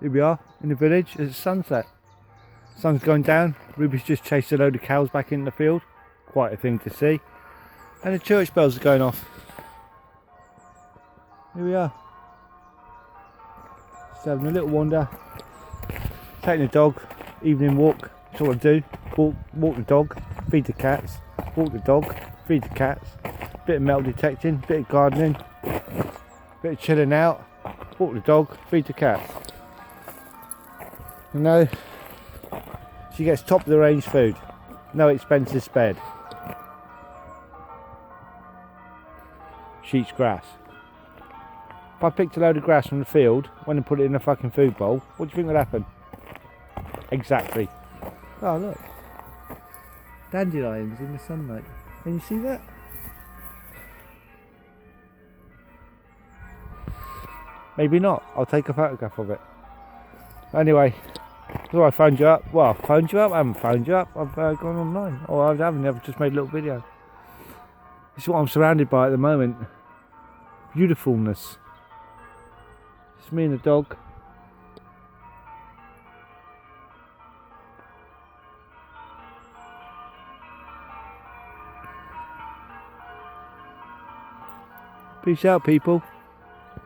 Here we are in the village. It's sunset. Sun's going down. Ruby's just chased a load of cows back in the field. Quite a thing to see. And the church bells are going off. Here we are. Just having a little wander. Taking the dog. Evening walk. That's all I do. Walk the dog. Feed the cats. Walk the dog. Feed the cats. Bit of metal detecting. Bit of gardening. Bit of chilling out. Walk the dog. Feed the cats. You know, she gets top of the range food. No expenses spared. She eats grass. If I picked a load of grass from the field, went and put it in a fucking food bowl, what do you think would happen? Exactly. Oh look. Dandelions in the sunlight. Can you see that? Maybe not. I'll take a photograph of it. Anyway, so I phoned you up. Well, I phoned you up. I haven't phoned you up. I've gone online. Oh, I haven't. I've just made a little video. This is what I'm surrounded by at the moment. Beautifulness. It's me and the dog. Peace out, people.